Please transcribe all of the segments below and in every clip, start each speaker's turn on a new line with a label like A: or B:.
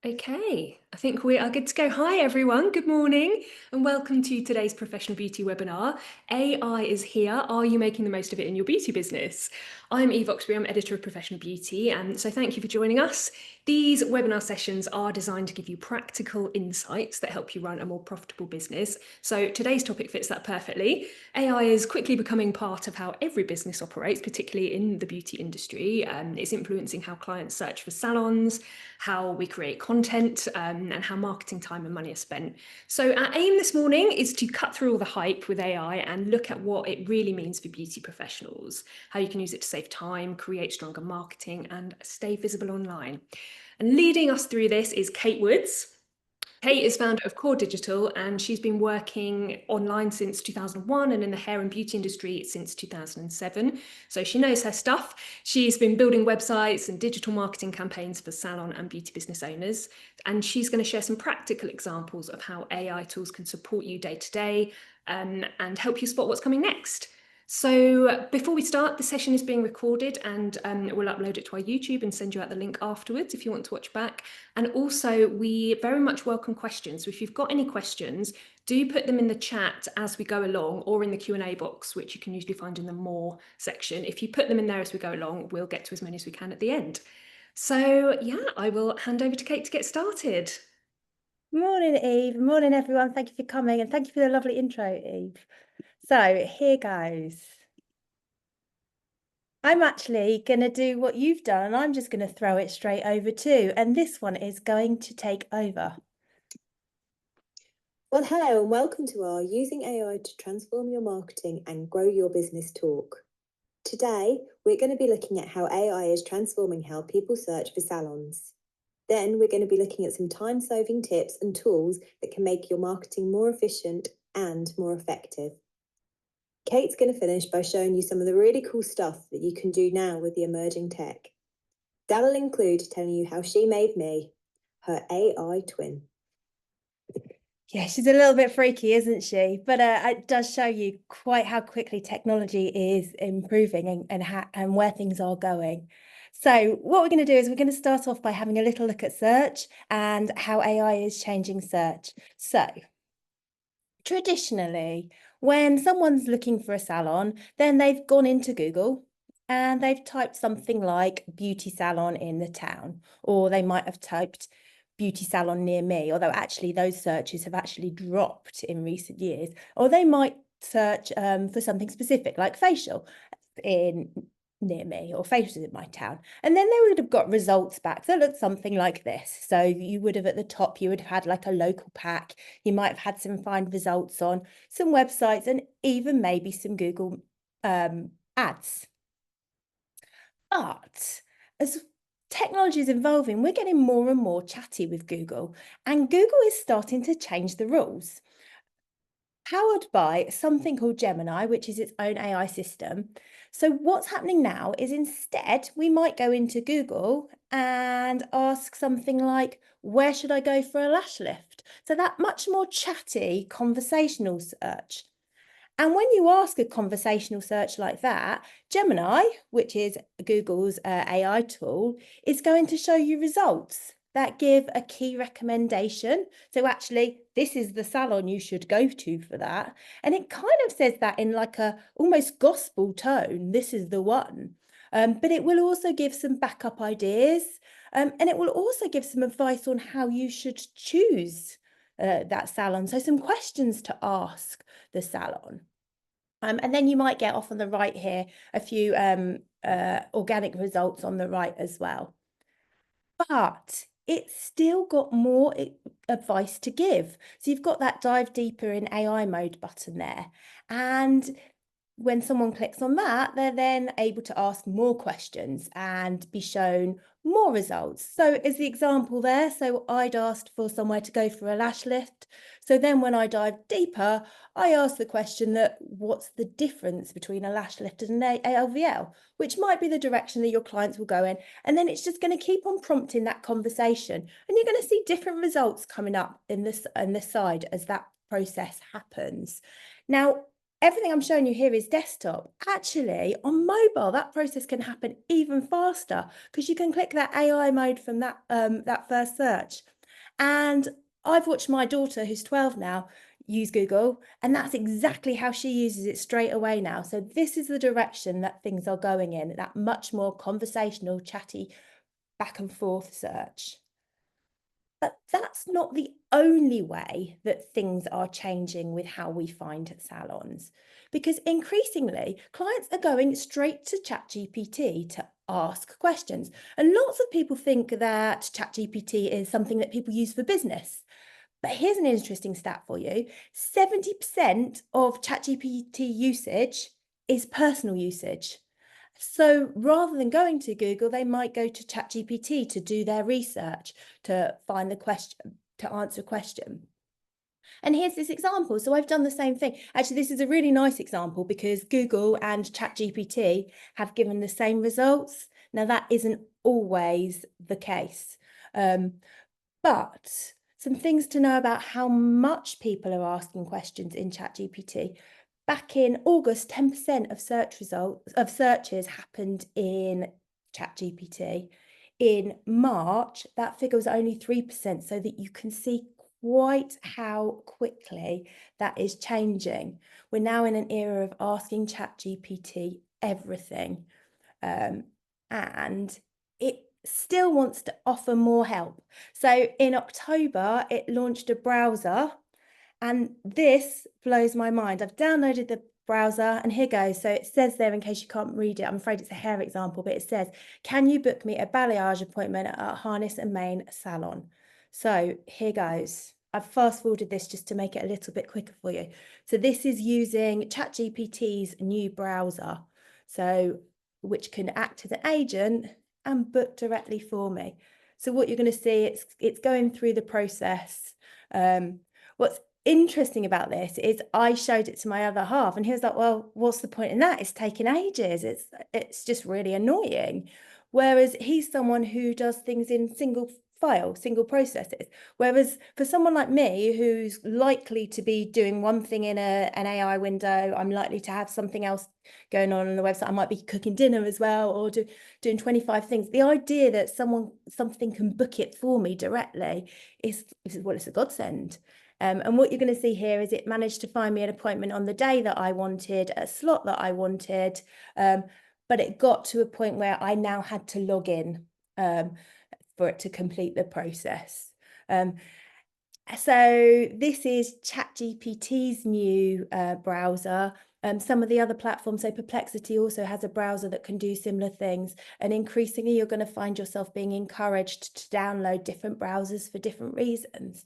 A: Okay, I think we are good to go. Hi everyone, good morning and welcome to today's Professional Beauty webinar. AI is here. Are you making the most of it in your beauty business? I'm Eve Oxbury, I'm editor of Professional Beauty, and so thank you for joining us. These webinar sessions are designed to give you practical insights that help you run a more profitable business. So today's topic fits that perfectly. AI is quickly becoming part of how every business operates, particularly in the beauty industry. It's influencing how clients search for salons, how we create content, and how marketing time and money are spent. So our aim this morning is to cut through all the hype with AI and look at what it really means for beauty professionals, how you can use it to save time, create stronger marketing, and stay visible online. And leading us through this is Kate Woods. Kate is founder of KOR Digital, and she's been working online since 2001 and in the hair and beauty industry since 2007. So she knows her stuff. She's been building websites and digital marketing campaigns for salon and beauty business owners. And she's going to share some practical examples of how AI tools can support you day to day and help you spot what's coming next. So before we start, the session is being recorded and we'll upload it to our YouTube and send you out the link afterwards if you want to watch back. And also, we very much welcome questions. So if you've got any questions, do put them in the chat as we go along or in the Q&A box, which you can usually find in the More section. If you put them in there as we go along, we'll get to as many as we can at the end. So yeah, I will hand over to Kate to get started.
B: Morning, Eve. Morning, everyone. Thank you for coming and thank you for the lovely intro, Eve. So here goes. I'm actually going to do what you've done and I'm just going to throw it straight over too. And this one is going to take over.
C: Well, hello and welcome to our Using AI to Transform Your Marketing and Grow Your Business talk. Today, we're going to be looking at how AI is transforming how people search for salons. Then we're going to be looking at some time-saving tips and tools that can make your marketing more efficient and more effective. Kate's going to finish by showing you some of the really cool stuff that you can do now with the emerging tech. That'll include telling you how she made me, her AI twin.
B: Yeah, she's a little bit freaky, isn't she? But it does show you quite how quickly technology is improving and where things are going. So what we're going to do is we're going to start off by having a little look at search and how AI is changing search. So traditionally, when someone's looking for a salon, then they've gone into Google and they've typed something like beauty salon in the town, or they might have typed beauty salon near me, although actually those searches have actually dropped in recent years, or they might search for something specific like facial in near me or facials in my town, and then they would have got results back that looked something like this. So you would have at the top, you would have had like a local pack, you might have had some find results on some websites and even maybe some Google ads. But as technology is evolving, we're getting more and more chatty with Google, and Google is starting to change the rules. Powered by something called Gemini, which is its own AI system. So what's happening now is instead we might go into Google and ask something like, where should I go for a lash lift? So that much more chatty conversational search. And when you ask a conversational search like that, Gemini, which is Google's AI tool, is going to show you results that give a key recommendation. So actually, this is the salon you should go to for that. And it kind of says that in like a almost gospel tone, this is the one. But it will also give some backup ideas. And it will also give some advice on how you should choose that salon. So some questions to ask the salon. And then you might get off on the right here, a few organic results on the right as well. But it's still got more advice to give. So you've got that dive deeper in AI mode button there. And when someone clicks on that, they're then able to ask more questions and be shown more results. So as the example there, so I'd asked for somewhere to go for a lash lift. So then when I dive deeper, I asked the question that what's the difference between a lash lift and an ALVL, which might be the direction that your clients will go in. And then it's just going to keep on prompting that conversation. And you're going to see different results coming up in this side as that process happens. Now, everything I'm showing you here is desktop. Actually, on mobile, that process can happen even faster because you can click that AI mode from that first search. And I've watched my daughter, who's 12 now, use Google, and that's exactly how she uses it straight away now. So this is the direction that things are going in, that much more conversational, chatty, back and forth search. But that's not the only way that things are changing with how we find salons, because increasingly clients are going straight to ChatGPT to ask questions. And lots of people think that ChatGPT is something that people use for business. But here's an interesting stat for you. 70% of ChatGPT usage is personal usage. So rather than going to Google, they might go to ChatGPT to do their research, to find the question, to answer a question. And here's this example. So I've done the same thing. Actually, this is a really nice example because Google and ChatGPT have given the same results. Now, that isn't always the case. But some things to know about how much people are asking questions in ChatGPT. Back in August, 10% of searches happened in ChatGPT. In March, that figure was only 3%, so that you can see quite how quickly that is changing. We're now in an era of asking ChatGPT everything. And it still wants to offer more help. So in October, it launched a browser, and this blows my mind. I've downloaded the browser, and here goes. So it says there, in case you can't read it, I'm afraid it's a hair example, but it says, can you book me a balayage appointment at Harness and Mane Salon? So here goes. I've fast forwarded this just to make it a little bit quicker for you. So this is using ChatGPT's new browser, so which can act as an agent and book directly for me. So what you're going to see, it's going through the process. What's interesting about this is I showed it to my other half, and he was like, well, what's the point in that? It's taking ages. It's just really annoying. Whereas he's someone who does things in single processes. Whereas for someone like me, who's likely to be doing one thing in an AI window, I'm likely to have something else going on the website. I might be cooking dinner as well, or doing 25 things. The idea that something can book it for me directly is well, it's a godsend. And what you're going to see here is it managed to find me an appointment on the day that I wanted, a slot that I wanted, but it got to a point where I now had to log in for it to complete the process. So this is ChatGPT's new browser. Some of the other platforms, so Perplexity also has a browser that can do similar things. And increasingly, you're going to find yourself being encouraged to download different browsers for different reasons.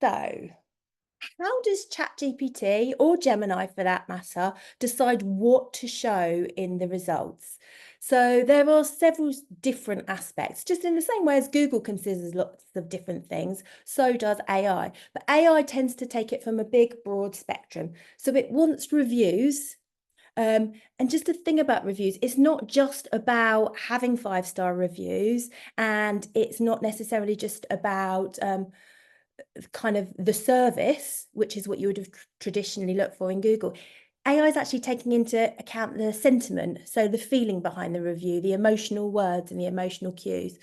B: So how does ChatGPT, or Gemini for that matter, decide what to show in the results? So there are several different aspects, just in the same way as Google considers lots of different things, so does AI. But AI tends to take it from a big, broad spectrum. So it wants reviews. And just the thing about reviews, it's not just about having 5-star reviews, and it's not necessarily just about kind of the service, which is what you would have traditionally looked for in Google. AI is actually taking into account the sentiment, so the feeling behind the review, the emotional words and the emotional cues.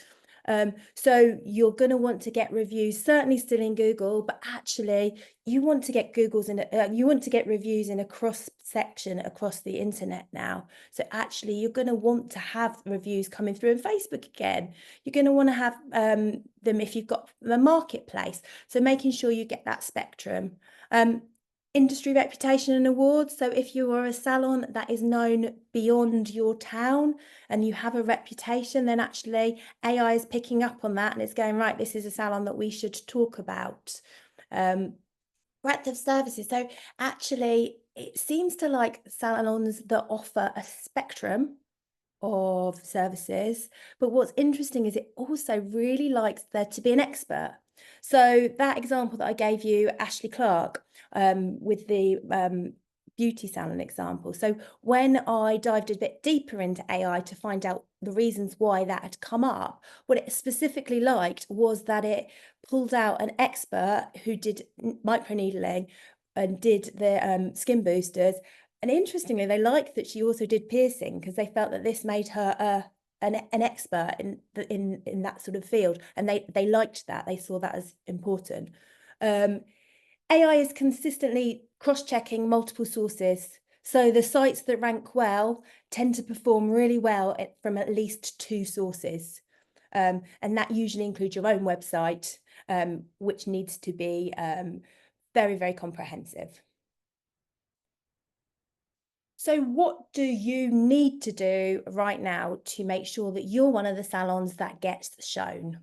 B: So you're going to want to get reviews, certainly still in Google, but actually you want to get reviews in a cross section across the internet now. So actually you're going to want to have reviews coming through in Facebook again. You're going to want to have them if you've got the marketplace. So making sure you get that spectrum. Industry reputation and awards. So if you are a salon that is known beyond your town and you have a reputation, then actually AI is picking up on that and it's going, right, this is a salon that we should talk about. Breadth of services. So actually, it seems to like salons that offer a spectrum of services. But what's interesting is it also really likes there to be an expert. So that example that I gave you, Ashley Clark, with the beauty salon example. So when I dived a bit deeper into AI to find out the reasons why that had come up, what it specifically liked was that it pulled out an expert who did microneedling and did the skin boosters. And interestingly, they liked that she also did piercing because they felt that this made her an expert in that sort of field, and they liked that. They saw that as important. AI is consistently cross-checking multiple sources. So the sites that rank well tend to perform really well from at least 2 sources. And that usually includes your own website, which needs to be very, very comprehensive. So what do you need to do right now to make sure that you're one of the salons that gets shown?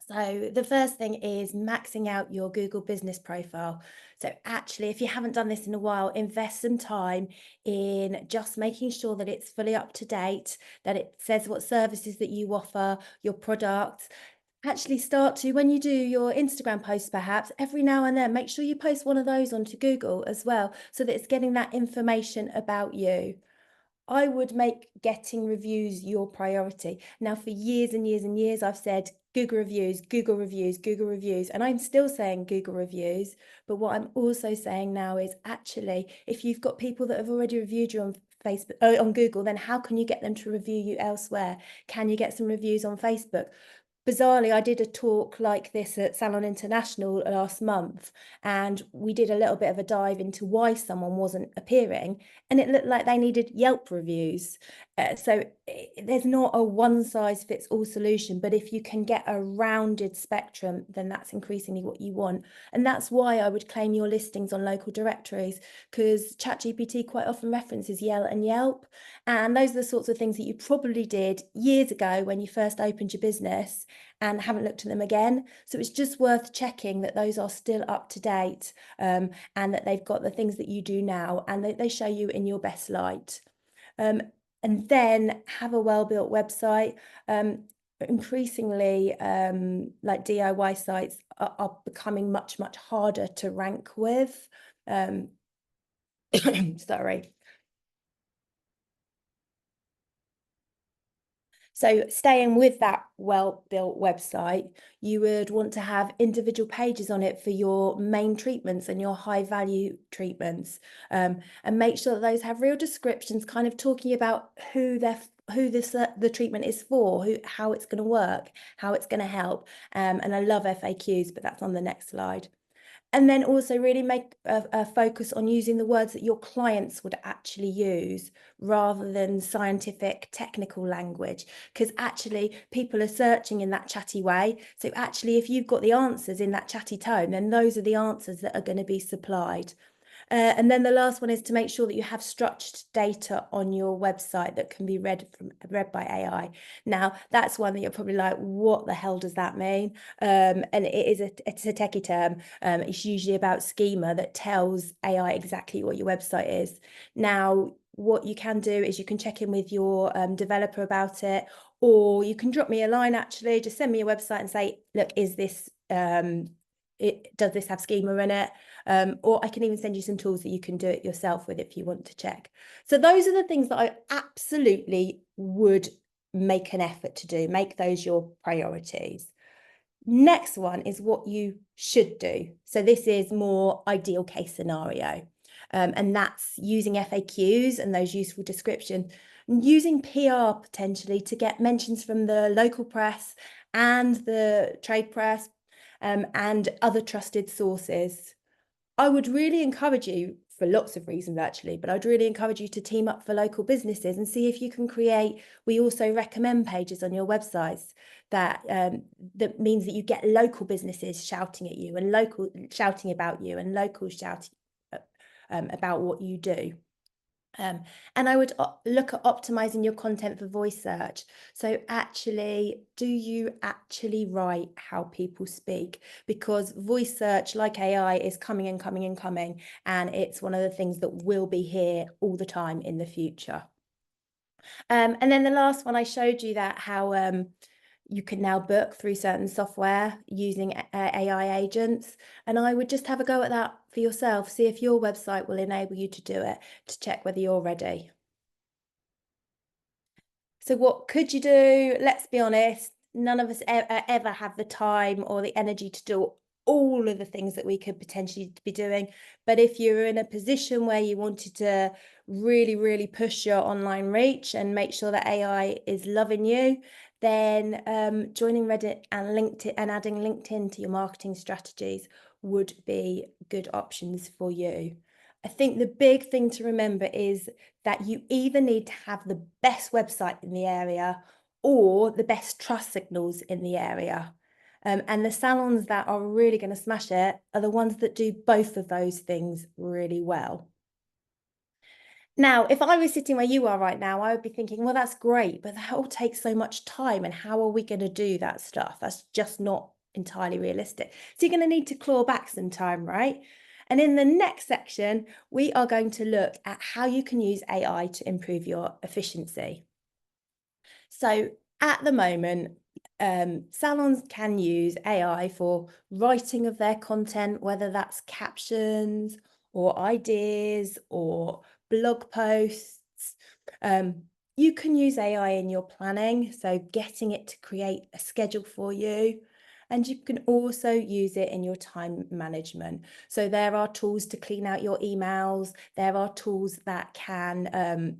B: So the first thing is maxing out your Google business profile. So actually, if you haven't done this in a while, invest some time in just making sure that it's fully up to date, that it says what services that you offer, your products. Actually start to, when you do your Instagram posts, perhaps every now and then, make sure you post one of those onto Google as well, so that it's getting that information about you. I would make getting reviews your priority. Now, for years and years and years, I've said Google reviews, Google reviews, Google reviews, and I'm still saying Google reviews. But what I'm also saying now is actually, if you've got people that have already reviewed you on Facebook, on Google, then how can you get them to review you elsewhere? Can you get some reviews on Facebook? Bizarrely, I did a talk like this at Salon International last month, and we did a little bit of a dive into why someone wasn't appearing, and it looked like they needed Yelp reviews. There's not a one-size-fits-all solution, but if you can get a rounded spectrum, then that's increasingly what you want. And that's why I would claim your listings on local directories, because ChatGPT quite often references Yelp and Yelp, and those are the sorts of things that you probably did years ago when you first opened your business and haven't looked at them again. So it's just worth checking that those are still up to date, and that they've got the things that you do now, and they show you in your best light. And then have a well-built website. Increasingly, like DIY sites are becoming much, much harder to rank with. Sorry. So staying with that well-built website, you would want to have individual pages on it for your main treatments and your high-value treatments, and make sure that those have real descriptions, kind of talking about who the treatment is for, how it's going to work, how it's going to help. And I love FAQs, but that's on the next slide. And then also really make a focus on using the words that your clients would actually use rather than scientific technical language, because actually people are searching in that chatty way. So actually, if you've got the answers in that chatty tone, then those are the answers that are going to be supplied. And then the last one is to make sure that you have structured data on your website that can be read by AI. Now, that's one that you're probably like, what the hell does that mean? And it's a techie term. It's usually about schema that tells AI exactly what your website is. Now, what you can do is you can check in with your developer about it, or you can drop me a line, actually, just send me a website and say, look, is this, does this have schema in it? Or I can even send you some tools that you can do it yourself with if you want to check. So those are the things that I absolutely would make an effort to do, make those your priorities. Next one is what you should do. So this is more ideal case scenario. And that's using FAQs and those useful descriptions, and using PR potentially to get mentions from the local press and the trade press, and other trusted sources. I would really encourage you, for lots of reasons actually, but I'd really encourage you to team up for local businesses and see if you can create, we also recommend pages on your websites that means that you get local businesses shouting at you and local shouting about you and local shouting about what you do. And I would look at optimizing your content for voice search. So actually, do you actually write how people speak? Because voice search, like AI, is coming and coming and coming, and it's one of the things that will be here all the time in the future. And then the last one, I showed you that how You can now book through certain software using AI agents. And I would just have a go at that for yourself. See if your website will enable you to do it, to check whether you're ready. So what could you do? Let's be honest, none of us ever have the time or the energy to do all of the things that we could potentially be doing. But if you're in a position where you wanted to really, really push your online reach and make sure that AI is loving you, then joining Reddit and LinkedIn and adding LinkedIn to your marketing strategies would be good options for you. I think the big thing to remember is that you either need to have the best website in the area or the best trust signals in the area. And the salons that are really going to smash it are the ones that do both of those things really well. Now, if I was sitting where you are right now, I would be thinking, well, that's great, but that all takes so much time. And how are we going to do that stuff? That's just not entirely realistic. So you're going to need to claw back some time, right? And in the next section, we are going to look at how you can use AI to improve your efficiency. So at the moment, salons can use AI for writing of their content, whether that's captions or ideas or blog posts. You can use AI in your planning, so getting it to create a schedule for you. And you can also use it in your time management. So there are tools to clean out your emails. There are tools that can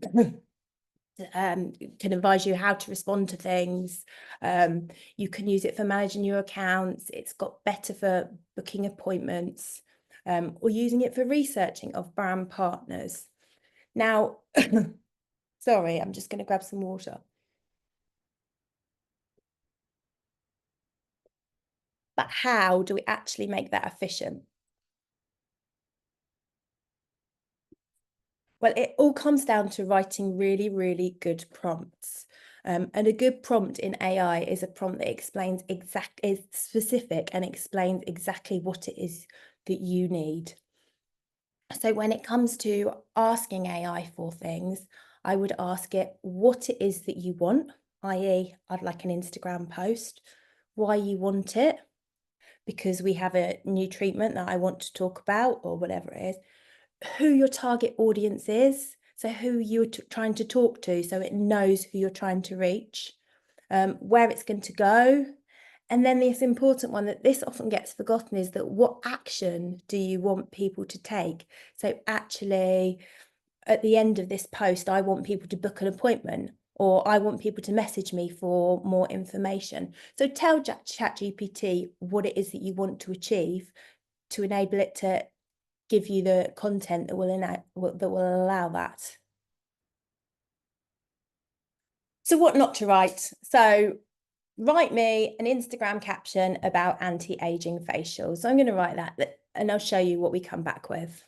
B: advise you how to respond to things. You can use it for managing your accounts. It's got better for booking appointments, or using it for researching of brand partners. Now, sorry, I'm just going to grab some water. But how do we actually make that efficient? Well, it all comes down to writing really, really good prompts. And a good prompt in AI is a prompt that is specific and explains exactly what it is that you need. So when it comes to asking AI for things, I would ask it what it is that you want, i.e., I'd like an Instagram post, why you want it, because we have a new treatment that I want to talk about, or whatever it is, who your target audience is, so who you're trying to talk to, so it knows who you're trying to reach, where it's going to go. And then this important one that this often gets forgotten is that what action do you want people to take? So actually, at the end of this post, I want people to book an appointment, or I want people to message me for more information. So tell ChatGPT what it is that you want to achieve to enable it to give you the content that will allow that. So what not to write? So write me an Instagram caption about anti-aging facials. So I'm going to write that and I'll show you what we come back with.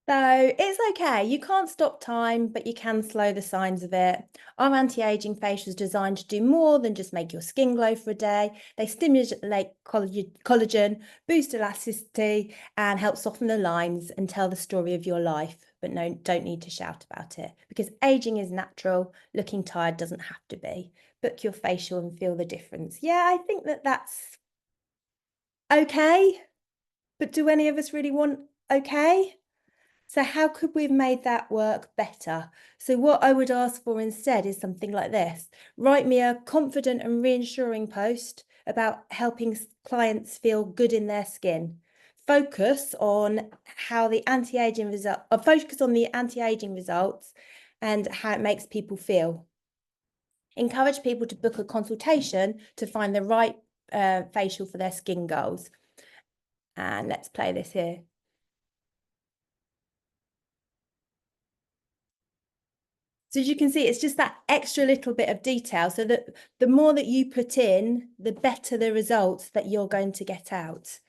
B: So it's okay. You can't stop time, but you can slow the signs of it. Our anti-aging facials is designed to do more than just make your skin glow for a day. They stimulate collagen, boost elasticity, and help soften the lines and tell the story of your life. But no, don't need to shout about it, because aging is natural. Looking tired doesn't have to be. Book your facial and feel the difference. Yeah, I think that's okay. But do any of us really want okay? So how could we have made that work better? So what I would ask for instead is something like this. Write me a confident and reassuring post about helping clients feel good in their skin. Focus on how the anti-aging results and how it makes people feel. Encourage people to book a consultation to find the right facial for their skin goals. And let's play this here. So as you can see, it's just that extra little bit of detail, so that the more that you put in, the better the results that you're going to get out.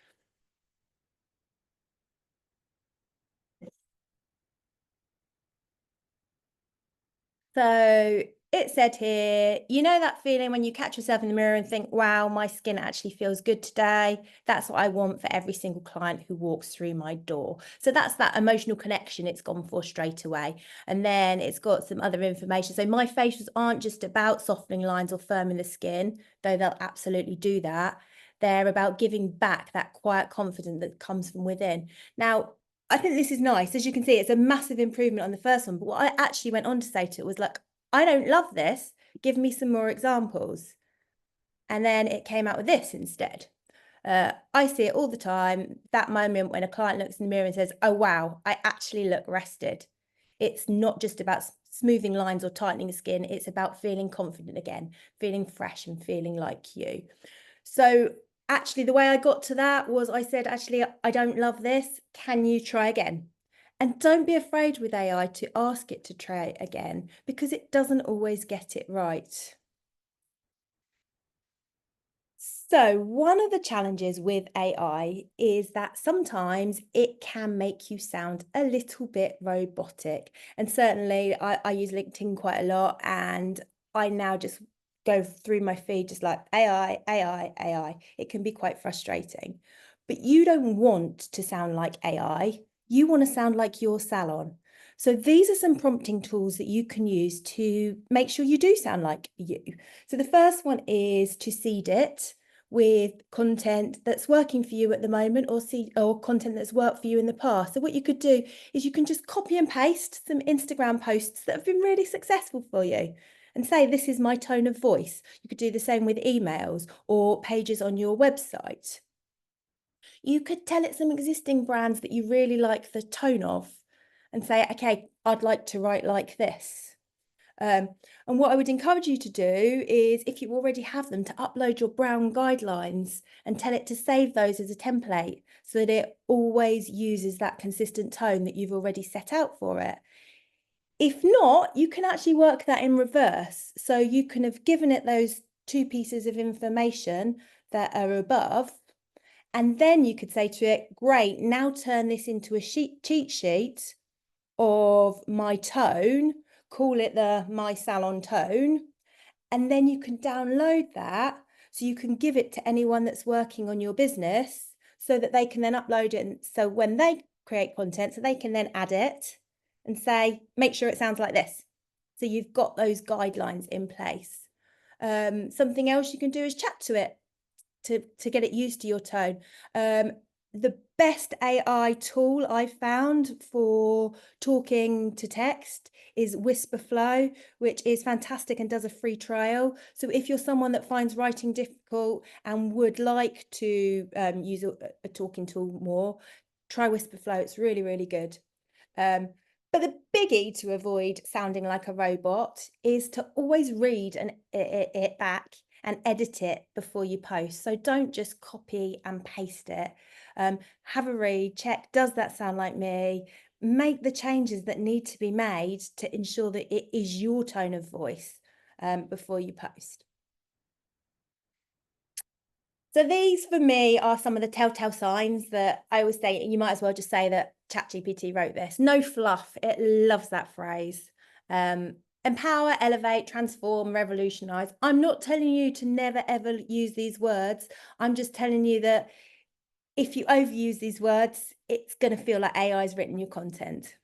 B: So it said here, you know that feeling when you catch yourself in the mirror and think, wow, my skin actually feels good today. That's what I want for every single client who walks through my door. So that's that emotional connection it's gone for straight away. And then it's got some other information. So my facials aren't just about softening lines or firming the skin, though they'll absolutely do that. They're about giving back that quiet confidence that comes from within. Now, I think this is nice. As you can see, it's a massive improvement on the first one. But what I actually went on to say to it was like, I don't love this. Give me some more examples. And then it came out with this instead. I see it all the time. That moment when a client looks in the mirror and says, oh, wow, I actually look rested. It's not just about smoothing lines or tightening the skin. It's about feeling confident again, feeling fresh and feeling like you. So actually, the way I got to that was I said, actually, I don't love this. Can you try again? And don't be afraid with AI to ask it to try again, because it doesn't always get it right. So one of the challenges with AI is that sometimes it can make you sound a little bit robotic. And certainly I use LinkedIn quite a lot, and I now just go through my feed just like AI, AI, AI. It can be quite frustrating. But you don't want to sound like AI. You want to sound like your salon. So these are some prompting tools that you can use to make sure you do sound like you. So the first one is to seed it with content that's working for you at the moment, or content that's worked for you in the past. So what you could do is you can just copy and paste some Instagram posts that have been really successful for you and say, this is my tone of voice. You could do the same with emails or pages on your website. You could tell it some existing brands that you really like the tone of and say, okay, I'd like to write like this. And what I would encourage you to do is, if you already have them, to upload your brown guidelines and tell it to save those as a template so that it always uses that consistent tone that you've already set out for it. If not, you can actually work that in reverse. So you can have given it those two pieces of information that are above, and then you could say to it, great, now turn this into a cheat sheet of my tone, call it the My Salon tone, and then you can download that so you can give it to anyone that's working on your business so that they can then upload it. And so when they create content, so they can then add it and say, make sure it sounds like this. So you've got those guidelines in place. Something else you can do is chat to it to get it used to your tone. The best AI tool I've found for talking to text is Whisperflow, which is fantastic and does a free trial. So if you're someone that finds writing difficult and would like to use a talking tool more, try Whisperflow. It's really, really good. But the biggie to avoid sounding like a robot is to always read it back and edit it before you post. So don't just copy and paste it. Have a read, check, does that sound like me? Make the changes that need to be made to ensure that it is your tone of voice before you post. So these for me are some of the telltale signs that I always say, you might as well just say that ChatGPT wrote this. No fluff, it loves that phrase. Empower, elevate, transform, revolutionize. I'm not telling you to never ever use these words. I'm just telling you that if you overuse these words, it's going to feel like AI's written your content.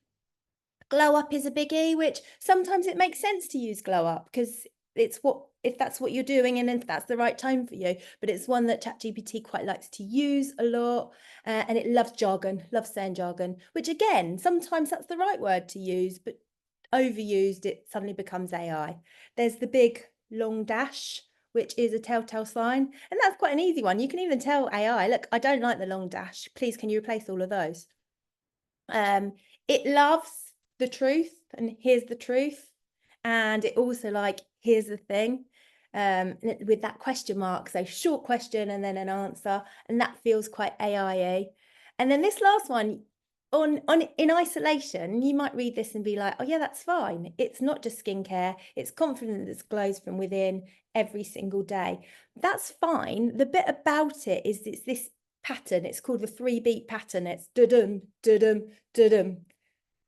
B: Glow up is a biggie, which sometimes it makes sense to use glow up because it's if that's what you're doing and if that's the right tone for you. But it's one that ChatGPT quite likes to use a lot, and it loves jargon, loves saying jargon, which again, sometimes that's the right word to use, but overused, it suddenly becomes AI. There's the big long dash, which is a telltale sign, and that's quite an easy one. You can even tell AI, look, I don't like the long dash. Please, can you replace all of those? It loves the truth and here's the truth, and it also like here's the thing, with that question mark, so short question and then an answer, and that feels quite AI-y. And then this last one, on in isolation, you might read this and be like, oh yeah, that's fine. It's not just skincare, it's confidence that glows from within every single day. That's fine. The bit about it is it's this pattern. It's called the 3-beat pattern. It's da-dum, da-dum, da-dum,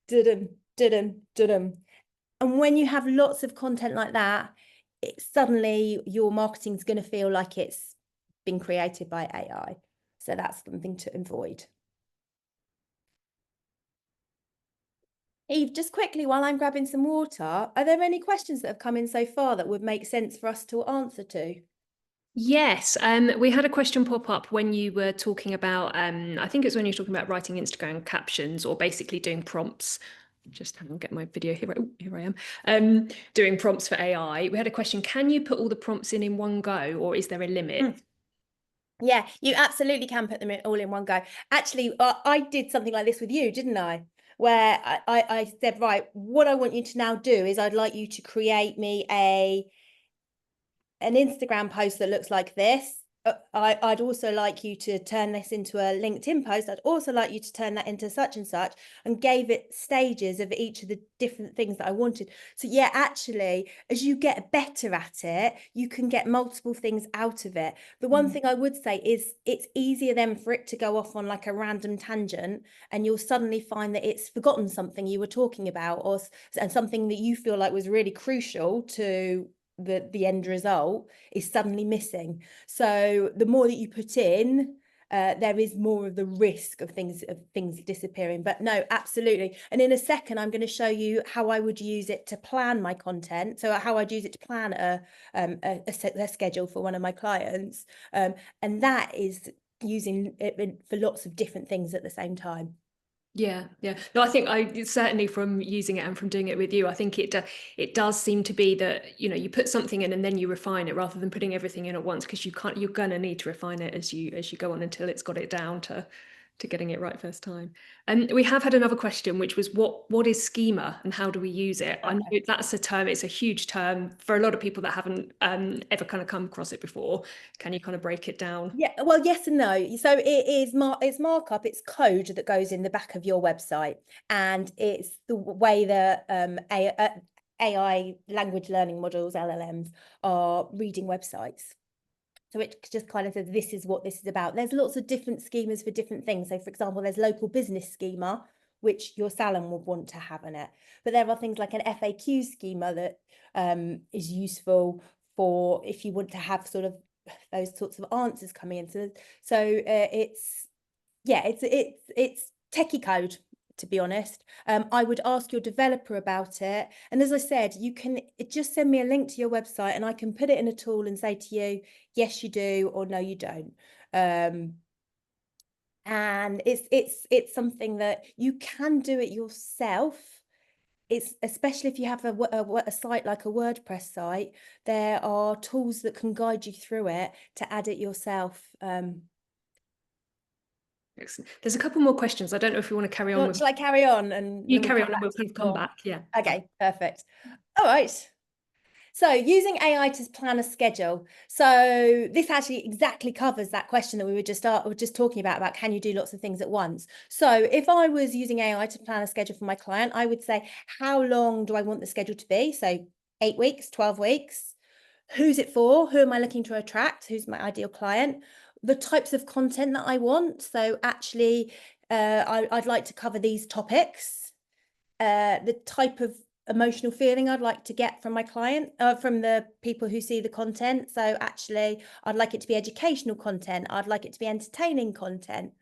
B: da-dum, da-dum, da-dum. And when you have lots of content like that, suddenly your marketing is going to feel like it's been created by AI. So that's something to avoid. Eve, just quickly while I'm grabbing some water, are there any questions that have come in so far that would make sense for us to answer to?
A: Yes, we had a question pop up when you were talking about, I think it was when you were talking about writing Instagram captions or basically doing prompts. Just hang on, get my video here. Here I am. Doing prompts for AI. We had a question, can you put all the prompts in one go, or is there a limit?
B: Yeah, you absolutely can put them in all in one go. Actually, I did something like this with you, didn't I? Where I said, right, what I want you to now do is I'd like you to create me an Instagram post that looks like this. I'd also like you to turn this into a LinkedIn post. I'd also like you to turn that into such and such, and gave it stages of each of the different things that I wanted. So yeah, actually, as you get better at it, you can get multiple things out of it. The one thing I would say is it's easier then for it to go off on like a random tangent, and you'll suddenly find that it's forgotten something you were talking about, and something that you feel like was really crucial to the end result is suddenly missing. So the more that you put in, there is more of the risk of things disappearing. But no, absolutely. And in a second, I'm going to show you how I would use it to plan my content. So how I'd use it to plan a schedule for one of my clients, and that is using it for lots of different things at the same time.
A: Yeah. No, I think certainly from using it and from doing it with you, I think it does seem to be that, you put something in and then you refine it rather than putting everything in at once, because you're gonna need to refine it as you go on until it's got it down to getting it right first time. And we have had another question, which was what is schema and how do we use it? I know that's a term, it's a huge term for a lot of people that haven't ever kind of come across it before. Can you kind of break it down?
B: Yeah, well, yes and no. So it's markup, it's code that goes in the back of your website, and it's the way that AI language learning models, LLMs, are reading websites. So it just kind of says, this is what this is about. There's lots of different schemas for different things. So for example, there's local business schema, which your salon would want to have in it. But there are things like an FAQ schema that is useful for if you want to have sort of those sorts of answers coming in. So it's techie code, to be honest. I would ask your developer about it. And as I said, you can just send me a link to your website and I can put it in a tool and say to you, yes, you do, or no, you don't. And it's something that you can do it yourself. It's especially if you have a site like a WordPress site, there are tools that can guide you through it to add it yourself.
A: Excellent. There's a couple more questions. I don't know if you want to carry on with.
B: Shall I carry on and
A: You
B: then
A: carry
B: we'll
A: on and we'll come back. Yeah.
B: Okay, perfect. All right. So using AI to plan a schedule. So this actually exactly covers that question that we were just talking about can you do lots of things at once? So if I was using AI to plan a schedule for my client, I would say, how long do I want the schedule to be? So 8 weeks, 12 weeks. Who's it for? Who am I looking to attract? Who's my ideal client? The types of content that I want. So actually, I'd like to cover these topics. The type of emotional feeling I'd like to get from my client, from the people who see the content. So actually, I'd like it to be educational content. I'd like it to be entertaining content.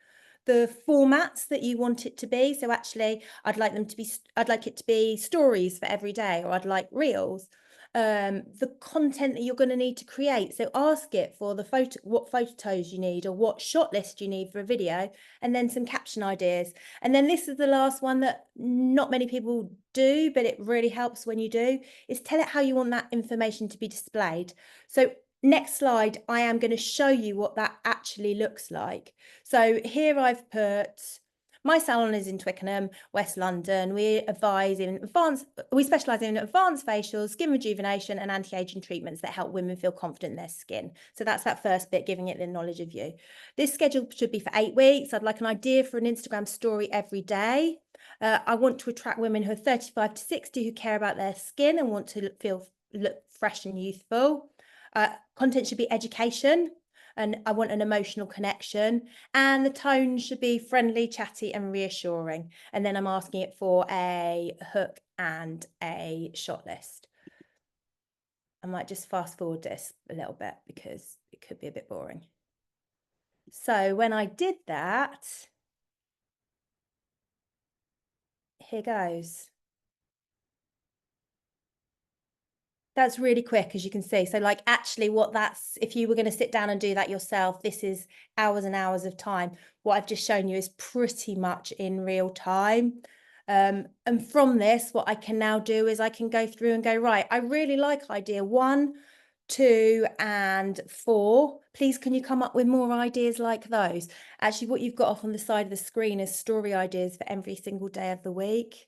B: The formats that you want it to be. So actually, I'd like it to be stories for every day, or I'd like reels. The content that you're going to need to create. So ask it for what photos you need or what shot list you need for a video, and then some caption ideas. And then this is the last one that not many people do, but it really helps when you do, is tell it how you want that information to be displayed. So next slide, I am going to show you what that actually looks like. So here I've put, my salon is in Twickenham, West London. We specialise in advanced facials, skin rejuvenation and anti-aging treatments that help women feel confident in their skin. So that's that first bit, giving it the knowledge of you. This schedule should be for 8 weeks. I'd like an idea for an Instagram story every day. I want to attract women who are 35 to 60 who care about their skin and want to look fresh and youthful. Content should be education. and I want an emotional connection, and the tone should be friendly, chatty, and reassuring. And then I'm asking it for a hook and a shot list. I might just fast forward this a little bit because it could be a bit boring. So when I did that, here goes. That's really quick, as you can see. So like actually what that's, if you were going to sit down and do that yourself, this is hours and hours of time. What I've just shown you is pretty much in real time. And from this, what I can now do is I can go through and go, right, I really like idea 1, 2, and 4. Please, can you come up with more ideas like those? Actually, what you've got off on the side of the screen is story ideas for every single day of the week.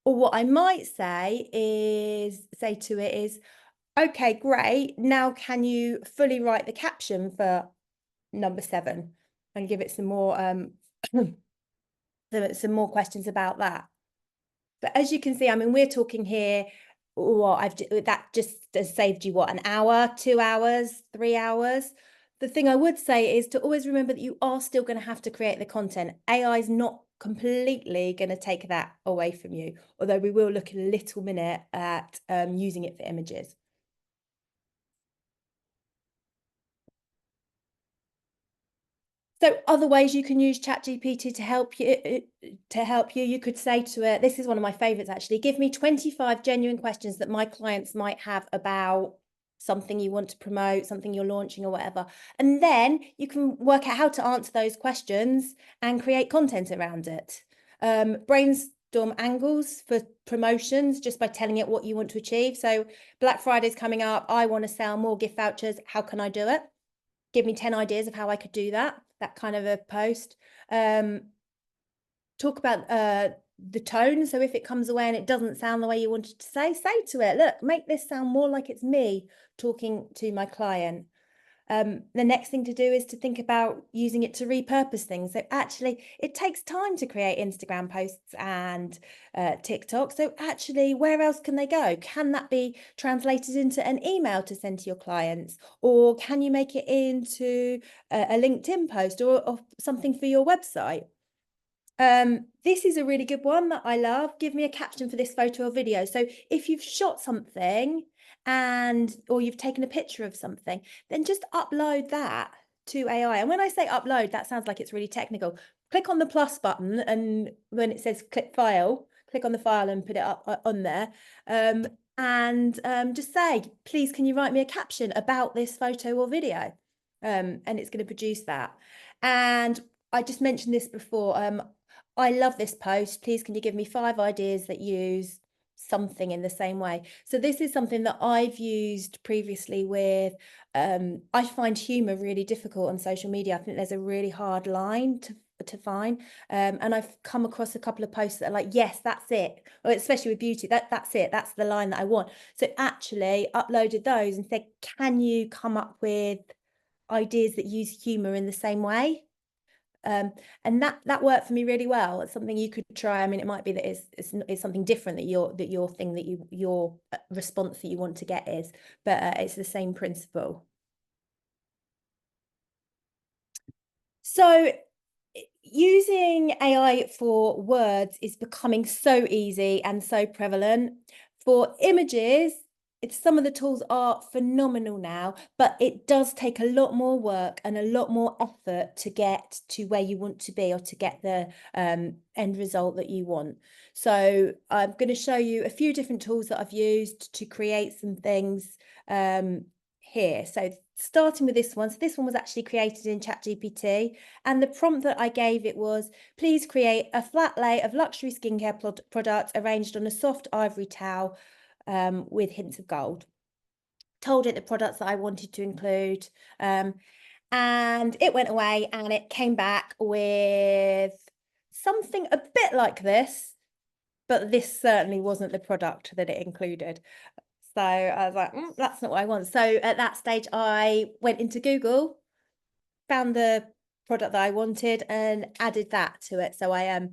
B: Or what I might say to it is, okay, great. Now can you fully write the caption for number 7 and give it some more some more questions about that. But as you can see, I mean, we're talking here, that just has saved you what, an hour, 2 hours, 3 hours. The thing I would say is to always remember that you are still going to have to create the content. AI is not completely going to take that away from you, although we will look in a little minute at using it for images. So other ways you can use ChatGPT to help you, you could say to it, this is one of my favorites actually, give me 25 genuine questions that my clients might have about something you want to promote, something you're launching or whatever. And then you can work out how to answer those questions and create content around it. Brainstorm angles for promotions just by telling it what you want to achieve. So Black Friday's coming up. I want to sell more gift vouchers. How can I do it? Give me 10 ideas of how I could do that kind of a post. Talk about the tone. So if it comes away and it doesn't sound the way you wanted to say to it, look, make this sound more like it's me talking to my client. The next thing to do is to think about using it to repurpose things. So actually, it takes time to create Instagram posts and TikTok. So actually, where else can they go? Can that be translated into an email to send to your clients? Or can you make it into a LinkedIn post or something for your website? This is a really good one that I love. Give me a caption for this photo or video. So if you've shot something or you've taken a picture of something, then just upload that to AI. And when I say upload, that sounds like it's really technical. Click on the plus button, and when it says click file, click on the file and put it up on there. And just say, please, can you write me a caption about this photo or video? And it's going to produce that. And I just mentioned this before. I love this post. Please, can you give me 5 ideas that use something in the same way? So this is something that I've used previously with, I find humor really difficult on social media. I think there's a really hard line to find. And I've come across a couple of posts that are like, yes, that's it. Or especially with beauty, that's it. That's the line that I want. So actually uploaded those and said, can you come up with ideas that use humor in the same way? And that worked for me really well. It's something you could try. I mean, it might be that it's something different that your response that you want to get is, but it's the same principle. So using AI for words is becoming so easy and so prevalent. For images, some of the tools are phenomenal now, but it does take a lot more work and a lot more effort to get to where you want to be or to get the end result that you want. So I'm going to show you a few different tools that I've used to create some things here. So starting with this one. So this one was actually created in ChatGPT, and the prompt that I gave it was, please create a flat lay of luxury skincare products arranged on a soft ivory towel with hints of gold. Told it the products that I wanted to include, and it went away and it came back with something a bit like this, but this certainly wasn't the product that it included. So I was like, that's not what I want. So at that stage, I went into Google, found the product that I wanted and added that to it. So I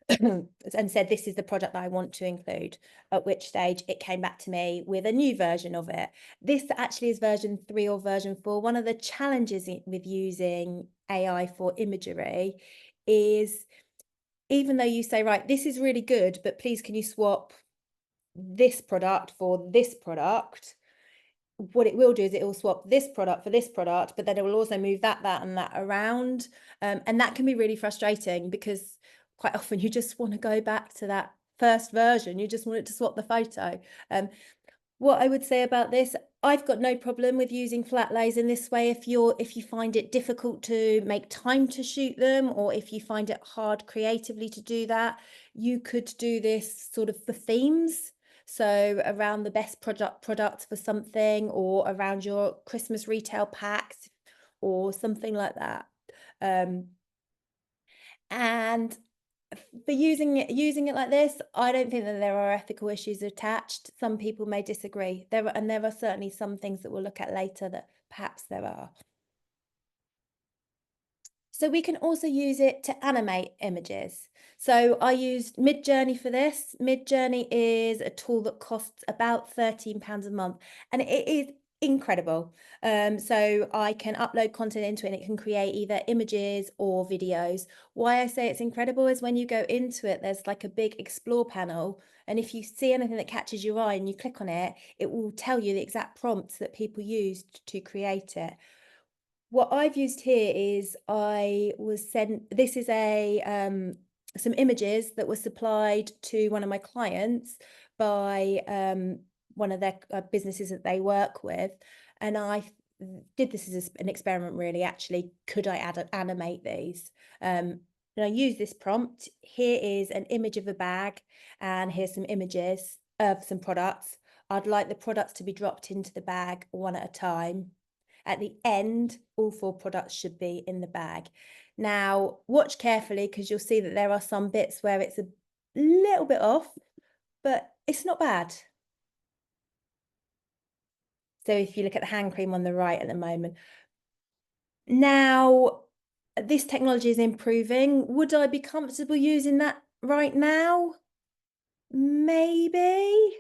B: and said, this is the product that I want to include, at which stage it came back to me with a new version of it. This actually is version 3 or version 4. One of the challenges with using AI for imagery is, even though you say, right, this is really good, but please can you swap this product for this product, what it will do is it will swap this product for this product, but then it will also move that and that around. And that can be really frustrating, because quite often you just want to go back to that first version. You just want it to swap the photo. What I would say about this, I've got no problem with using flat lays in this way. If you find it difficult to make time to shoot them, or if you find it hard creatively to do that, you could do this sort of for themes. So around the best product for something, or around your Christmas retail packs, or something like that. And for using it like this, I don't think that there are ethical issues attached. Some people may disagree. There are certainly some things that we'll look at later that perhaps there are. So we can also use it to animate images. So I used Midjourney for this. Midjourney is a tool that costs about £13 a month, and it is incredible. So I can upload content into it, and it can create either images or videos. Why I say it's incredible is when you go into it, there's like a big explore panel, and if you see anything that catches your eye and you click on it, it will tell you the exact prompts that people used to create it. What I've used here is I was sent, this is some images that were supplied to one of my clients by one of their businesses that they work with. And I did this as an experiment, really. Actually, could I animate these? And I use this prompt. Here is an image of a bag, and here's some images of some products. I'd like the products to be dropped into the bag one at a time. At the end, all 4 products should be in the bag. Now, watch carefully, because you'll see that there are some bits where it's a little bit off, but it's not bad. So if you look at the hand cream on the right at the moment. Now, this technology is improving. Would I be comfortable using that right now? Maybe.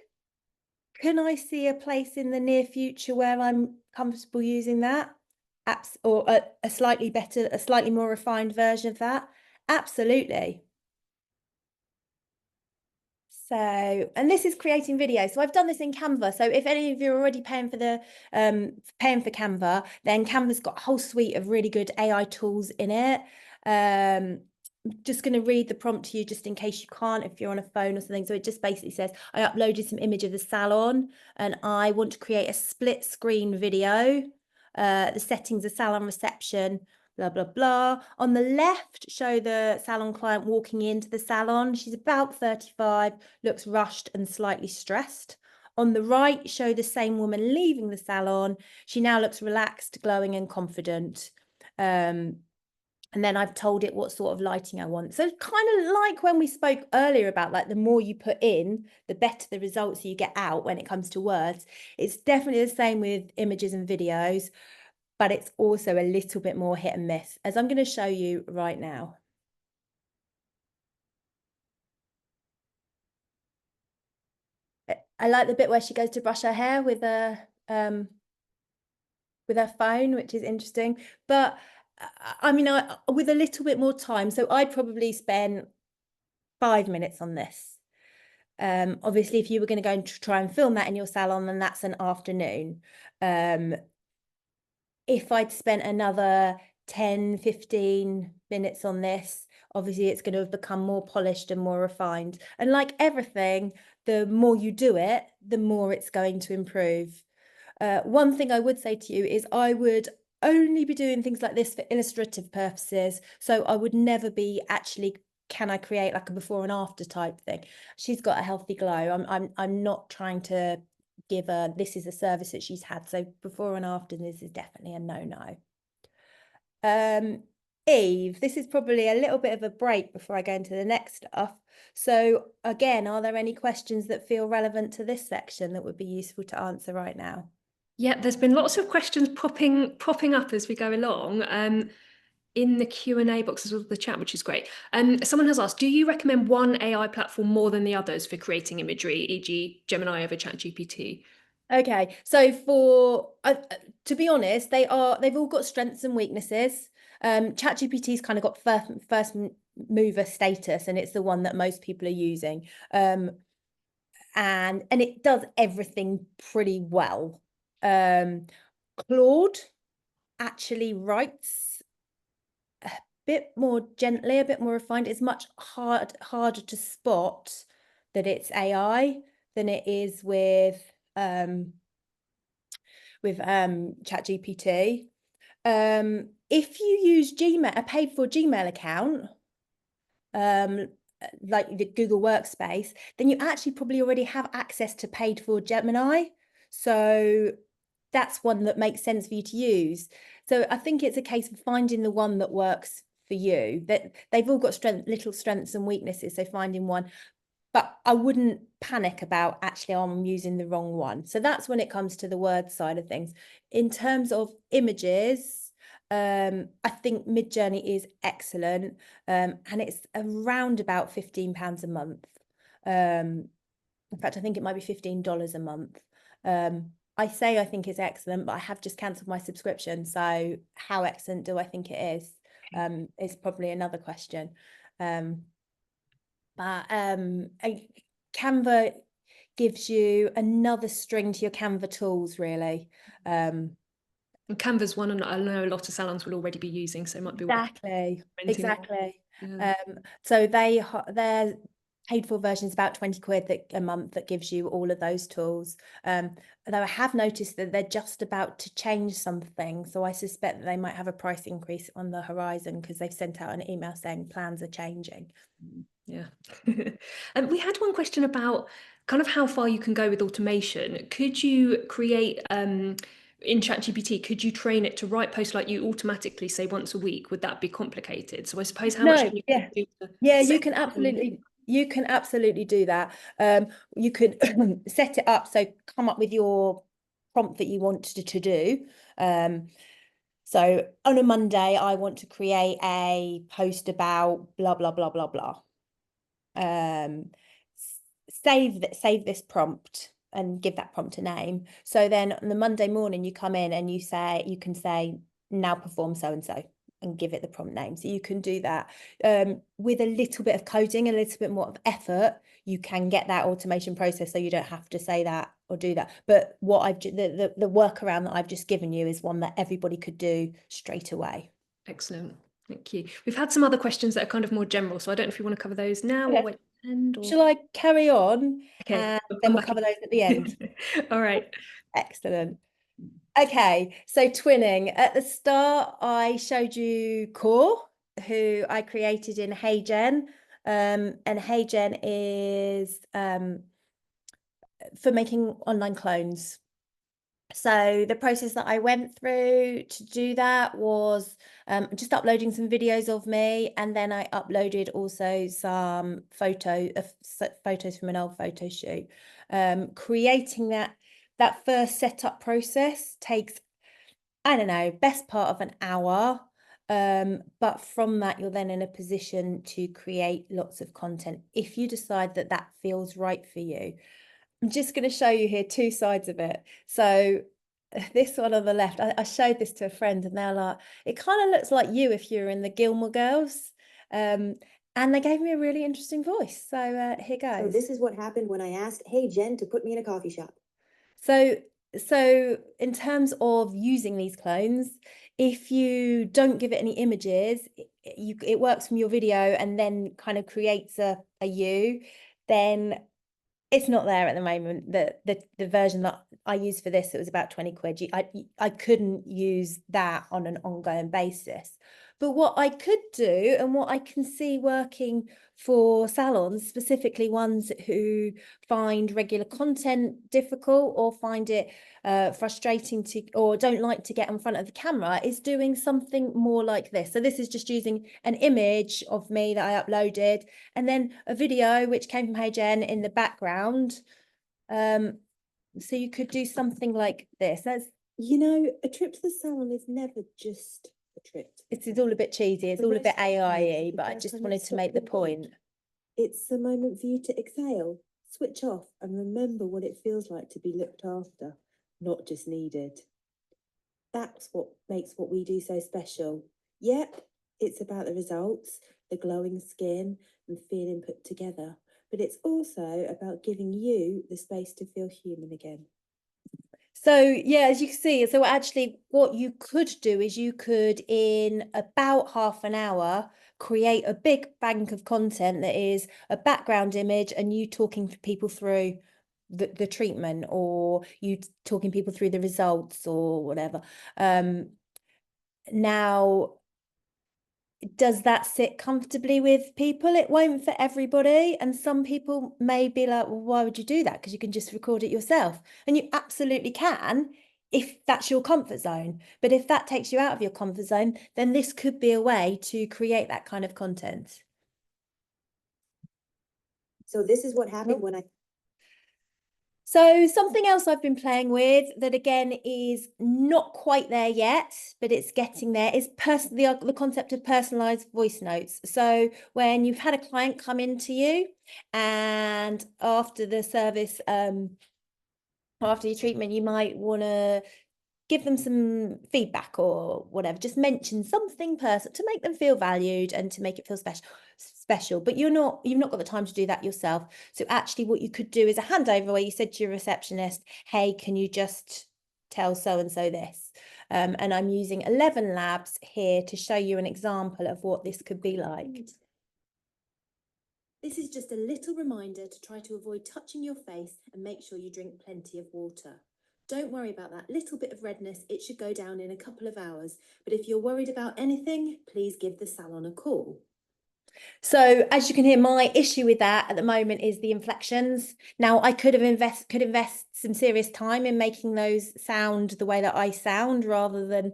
B: Can I see a place in the near future where I'm comfortable using that? Or a slightly better, a slightly more refined version of that? Absolutely. So, and this is creating videos. So I've done this in Canva. So if any of you are already paying for Canva, then Canva's got a whole suite of really good AI tools in it. Just going to read the prompt to you, just in case you can't, if you're on a phone or something. So it just basically says, I uploaded some image of the salon, and I want to create a split screen video. The settings are salon reception, blah, blah, blah. On the left, show the salon client walking into the salon. She's about 35, looks rushed and slightly stressed. On the right, show the same woman leaving the salon. She now looks relaxed, glowing and confident. And then I've told it what sort of lighting I want. So kind of like when we spoke earlier about, like, the more you put in, the better the results you get out when it comes to words. It's definitely the same with images and videos, but it's also a little bit more hit and miss, as I'm going to show you right now. I like the bit where she goes to brush her hair with her phone, which is interesting. But I mean, with a little bit more time, so I'd probably spend 5 minutes on this. Obviously, if you were going to go and try and film that in your salon, then that's an afternoon. If I'd spent another 10, 15 minutes on this, obviously it's going to have become more polished and more refined. And like everything, the more you do it, the more it's going to improve. One thing I would say to you is I would only be doing things like this for illustrative purposes. So I would never be actually, can I create like a before and after type thing? She's got a healthy glow. I'm not trying to give her, this is a service that she's had. So before and after, this is definitely a no-no. Eve, this is probably a little bit of a break before I go into the next stuff. So again, are there any questions that feel relevant to this section that would be useful to answer right now?
A: Yeah, there's been lots of questions popping up as we go along. in the Q&A box as well as the chat, which is great. Someone has asked, do you recommend one AI platform more than the others for creating imagery, e.g. Gemini over ChatGPT?
B: Okay, so for to be honest, they've all got strengths and weaknesses. ChatGPT's kind of got first mover status, and it's the one that most people are using. And it does everything pretty well. Claude actually writes a bit more gently, a bit more refined. It's much harder to spot that it's AI than it is with ChatGPT. If you use Gmail, a paid for Gmail account, like the Google Workspace, then you actually probably already have access to paid for Gemini. So that's one that makes sense for you to use. So I think it's a case of finding the one that works for you. That they've all got little strengths and weaknesses. So finding one. But I wouldn't panic about actually, oh, I'm using the wrong one. So that's when it comes to the word side of things. In terms of images, I think Midjourney is excellent, and it's around about £15 a month. In fact, I think it might be $15 a month. I say I think it's excellent, but I have just cancelled my subscription. So how excellent do I think it is probably another question. But Canva gives you another string to your Canva tools, really.
A: And Canva's one, and I know a lot of salons will already be using, so it might be
B: Exactly.
A: Yeah.
B: So their paid for version is about 20 quid a month that gives you all of those tools. Though I have noticed that they're just about to change something, so I suspect that they might have a price increase on the horizon because they've sent out an email saying plans are changing.
A: Yeah. And we had one question about kind of how far you can go with automation. Could you create in ChatGPT, could you train it to write posts like you automatically say once a week? Would that be complicated? So I suppose how much
B: No,
A: can you
B: yeah.
A: do to
B: Yeah,
A: set
B: you can absolutely do that. You could set it up, so come up with your prompt that you want to do. So on a Monday, I want to create a post about blah blah blah blah blah. Save this prompt and give that prompt a name. So then on the Monday morning, you come in and you can say now perform so and so, and give it the prompt name. So you can do that with a little bit of coding, a little bit more of effort. You can get that automation process, so you don't have to say that or do that. But what the workaround that I've just given you is one that everybody could do straight away.
A: Excellent. Thank you. We've had some other questions that are kind of more general, so I don't know if you want to cover those now or wait at the end. Or...
B: Shall I carry on?
A: Okay,
B: And
A: we'll
B: then
A: come
B: we'll
A: back
B: cover those at the end.
A: All right.
B: Excellent. Okay, so twinning. At the start, I showed you KOR, who I created in HeyGen. And HeyGen is for making online clones. So the process that I went through to do that was just uploading some videos of me, and then I uploaded also some photos from an old photo shoot. Creating that first setup process takes, I don't know, best part of an hour. But from that, you're then in a position to create lots of content if you decide that that feels right for you. I'm just going to show you here two sides of it. So this one on the left, I showed this to a friend, and they're like, it kind of looks like you if you're in the Gilmore Girls. And they gave me a really interesting voice. So here goes.
C: So this is what happened when I asked HeyGen to put me in a coffee shop.
B: So in terms of using these clones, if you don't give it any images, it works from your video and then kind of creates a you, then it's not there at the moment. The version that I used for this, it was about 20 quid. I couldn't use that on an ongoing basis. But what I could do, and what I can see working for salons, specifically ones who find regular content difficult or find it frustrating or don't like to get in front of the camera, is doing something more like this. So this is just using an image of me that I uploaded, and then a video which came from HeyGen in the background. So you could do something like this. A trip to the salon is never just It's all a bit cheesy. It's all a bit AI-y, but I just wanted to make the point.
C: It's the moment for you to exhale, switch off, and remember what it feels like to be looked after, not just needed. That's what makes what we do so special. Yep, it's about the results, the glowing skin, and feeling put together. But it's also about giving you the space to feel human again.
B: So yeah, as you can see, so actually what you could do is you could, in about half an hour, create a big bank of content that is a background image and you talking to people through the treatment, or you talking people through the results or whatever. Now, does that sit comfortably with people? It won't for everybody. And some people may be like, well, why would you do that? Because you can just record it yourself. And you absolutely can if that's your comfort zone. But if that takes you out of your comfort zone, then this could be a way to create that kind of content.
C: So this is what happened when
B: So something else I've been playing with that again is not quite there yet, but it's getting there, is the concept of personalized voice notes. So when you've had a client come into you and after the service, after your treatment, you might want to give them some feedback or whatever, just mention something personal to make them feel valued and to make it feel special, but you've not got the time to do that yourself. So actually what you could do is a handover where you said to your receptionist, hey, can you just tell so and so this? And I'm using 11 Labs here to show you an example of what this could be like. This is just a little reminder to try to avoid touching your face and make sure you drink plenty of water. Don't worry about that little bit of redness, it should go down in a couple of hours. But if you're worried about anything, please give the salon a call. So as you can hear, my issue with that at the moment is the inflections. Now I could invest some serious time in making those sound the way that I sound rather than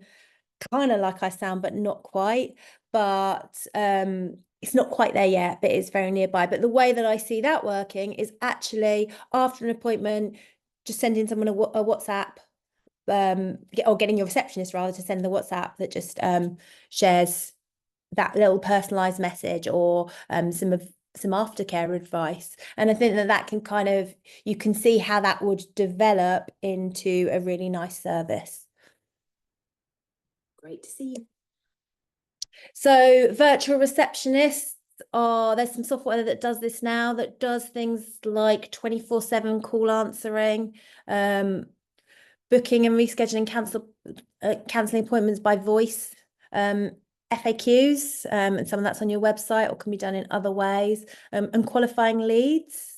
B: kind of like I sound, but not quite. But it's not quite there yet, but it's very nearby. But the way that I see that working is actually after an appointment, just sending someone a WhatsApp, or getting your receptionist rather to send the WhatsApp that just shares that little personalized message or some aftercare advice. And I think that can kind of, you can see how that would develop into a really nice service. Great to see you. So virtual receptionists there's some software that does this now, that does things like 24/7 call answering, booking and rescheduling, cancelling appointments by voice, FAQs, and some of that's on your website or can be done in other ways, and qualifying leads.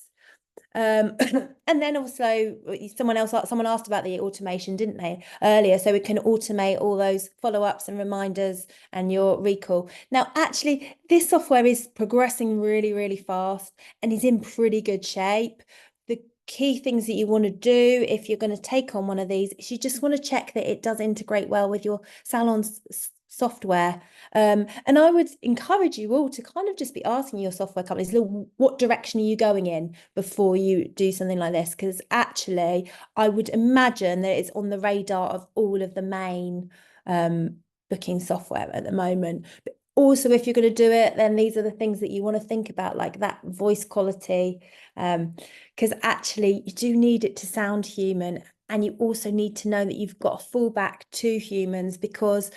B: And then also someone asked about the automation, didn't they, earlier? So we can automate all those follow-ups and reminders and your recall. Now, actually, this software is progressing really, really fast and is in pretty good shape. The key things that you want to do if you're going to take on one of these is you just want to check that it does integrate well with your salon's software. And I would encourage you all to kind of just be asking your software companies, what direction are you going in before you do something like this? Because actually, I would imagine that it's on the radar of all of the main booking software at the moment. But also, if you're going to do it, then these are the things that you want to think about, like that voice quality, because actually you do need it to sound human. And you also need to know that you've got a fallback to humans, because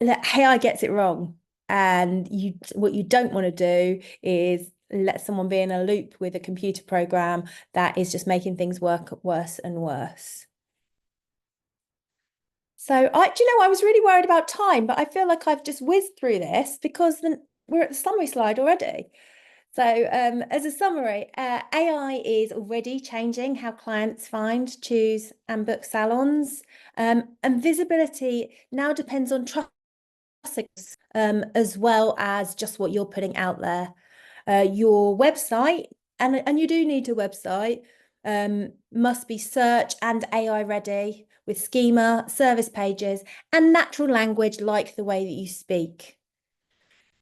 B: AI gets it wrong, and what you don't want to do is let someone be in a loop with a computer program that is just making things work worse and worse. So do you know, I was really worried about time, but I feel like I've just whizzed through this because then we're at the summary slide already. So as a summary, AI is already changing how clients find, choose and book salons, and visibility now depends on trust, as well as just what you're putting out there. Your website, and you do need a website, must be search and AI ready with schema, service pages, and natural language like the way that you speak.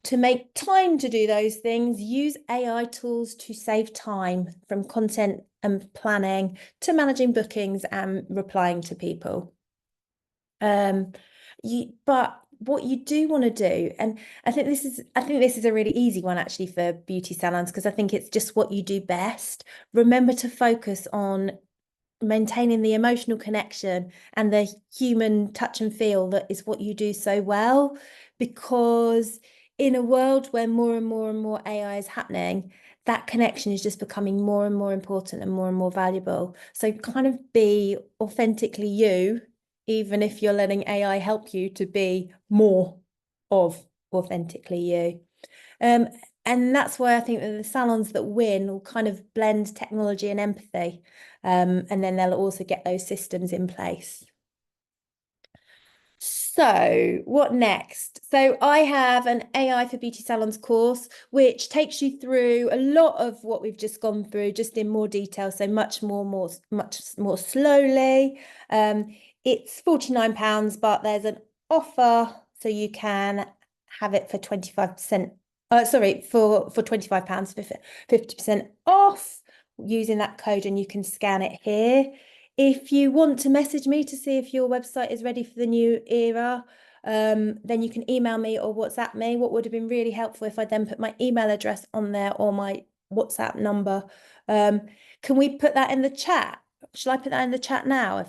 B: To make time to do those things, use AI tools to save time, from content and planning to managing bookings and replying to people. But what you do want to do, and I think this is a really easy one actually for beauty salons, because I think it's just what you do best. Remember to focus on maintaining the emotional connection and the human touch and feel that is what you do so well. Because in a world where more and more and more AI is happening, that connection is just becoming more and more important and more valuable. So kind of be authentically you, even if you're letting AI help you to be more of authentically you. Um, and that's why I think that the salons that win will kind of blend technology and empathy. And then they'll also get those systems in place. So what next? So I have an AI for beauty salons course, which takes you through a lot of what we've just gone through, just in more detail. So much more slowly. It's £49, but there's an offer, so you can have it for 25%. Sorry, for £25, 50% off using that code, and you can scan it here. If you want to message me to see if your website is ready for the new era, then you can email me or WhatsApp me. What would have been really helpful if I then put my email address on there or my WhatsApp number. Can we put that in the chat? Shall I put that in the chat now?